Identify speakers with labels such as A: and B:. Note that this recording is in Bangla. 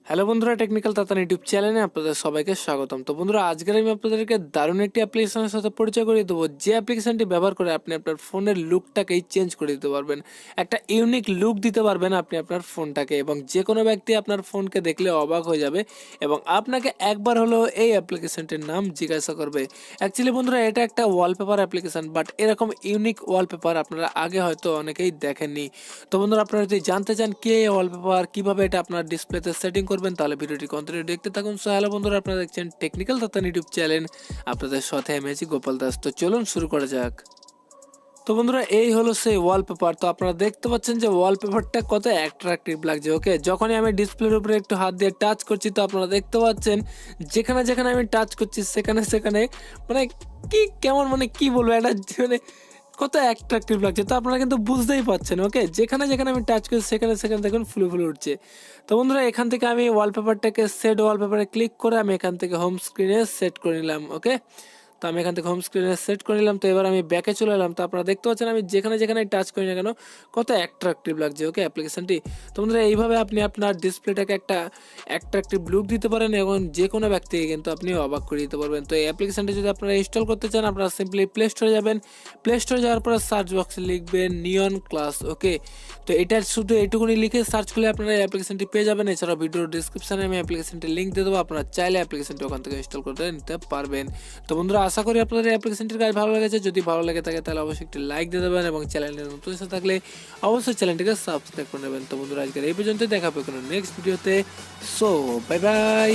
A: হ্যালো বন্ধুরা, টেকনিক্যাল তাতান ইউটিউব চ্যানেলে আপনাদের সবাইকে স্বাগতম। তো বন্ধুরা, আজকের আমি আপনাদেরকে দারুণ একটি অ্যাপ্লিকেশনের সাথে পরিচয় করিয়ে দেবো, যে অ্যাপ্লিকেশনটি ব্যবহার করে আপনি আপনার ফোনের লুকটাকেই চেঞ্জ করে দিতে পারবেন। একটা ইউনিক লুক দিতে পারবেন আপনি আপনার ফোনটাকে, এবং যে কোনো ব্যক্তি আপনার ফোনকে দেখলে অবাক হয়ে যাবে এবং আপনাকে একবার হলেও এই অ্যাপ্লিকেশনটির নাম জিজ্ঞাসা করবে। অ্যাকচুয়ালি বন্ধুরা, এটা একটা ওয়ালপেপার অ্যাপ্লিকেশন, বাট এরকম ইউনিক ওয়ালপেপার আপনারা আগে হয়তো অনেকেই দেখেননি। তো বন্ধুরা, আপনারা যদি জানতে চান কি এই ওয়ালপেপার, কিভাবে এটা আপনার ডিসপ্লেতে সেটিং করবেন, তাহলে ভিডিওটি কন্টিনিউ দেখতে থাকুন। সো হ্যালো বন্ধুরা, আপনারা দেখছেন টেকনিক্যাল তাতান ইউটিউব চ্যানেল, আপনাদের সাথে আমি আছি গোপাল দাস। তো চলুন শুরু করা যাক। তো বন্ধুরা, এই হলো সেই ওয়ালপেপার। তো আপনারা দেখতে পাচ্ছেন যে ওয়ালপেপারটা কত অ্যাট্রাকটিভ লাগছে। ওকে, যখনই আমি ডিসপ্লের উপরে একটু হাত দিয়ে টাচ করছি, তো আপনারা দেখতে পাচ্ছেন যেখানে যেখানে আমি টাচ করছি সেখানে সেখানে মানে কি কেমন, মানে কি বলবো, এটা মানে কত অ্যাট্রাকটিভ লাগছে। তো আপনারা কিন্তু বুঝতেই পারছেন। ওকে, যেখানে যেখানে আমি টাচ করছি সেখানে সেখানে দেখুন ফুলে ফুলে উঠছে। তো বন্ধুরা, এখান থেকে আমি ওয়ালপেপারটাকে সেট ওয়ালপেপারে ক্লিক করে আমি এখান থেকে হোম স্ক্রিনে সেট করে নিলাম। ওকে, তো আমি এখান থেকে হোম স্ক্রিনে সেট করে নিলাম। তো এবার আমি ব্যাকে চলে এলাম। তো আপনারা দেখতে পাচ্ছেন আমি যেখানে যেখানে টাচ করি না কেন কত অ্যাট্রাকটিভ লাগছে। ওকে, অ্যাপ্লিকেশনটি। তো বন্ধুরা, এইভাবে আপনি আপনার ডিসপ্লেটাকে একটা অ্যাট্রাকটিভ লুক দিতে পারেন এবং যে কোনো ব্যক্তিকে কিন্তু আপনি অবাক করে দিতে পারবেন। তো এই অ্যাপ্লিকেশনটি যদি আপনারা ইনস্টল করতে চান, আপনারা সিম্পলি প্লে স্টোরে যাবেন। প্লে স্টোরে যাওয়ার পরে সার্চ বক্সে লিখবেন নিয়ন ক্লাস। ওকে, তো এটা শুধু এইটুকুনি লিখে সার্চ করলে আপনারা এই অ্যাপ্লিকেশনটি পেয়ে যাবেন। এছাড়াও ভিডিওর ডিসক্রিপশনে আমি অ্যাপ্লিকেশনটির লিঙ্ক দিয়ে দেবো, আপনারা চাইলে অ্যাপ্লিকেশনটি ওখান থেকে ইনস্টল করতে নিতে পারবেন। তো বন্ধুরা, আশা করি আপনাদের এই অ্যাপ্লিকেশনটির কাজ ভালো লেগেছে। যদি ভালো লেগে থাকে তাহলে অবশ্যই একটি লাইক দিয়ে দেবেন এবং চ্যানেলে নতুন এসে থাকলে অবশ্যই চ্যানেলটিকে সাবস্ক্রাইব করে নেবেন। তো বন্ধুরা, আজকের এই পর্যন্ত, দেখা হবে কোনো নেক্সট ভিডিওতে। So bye bye.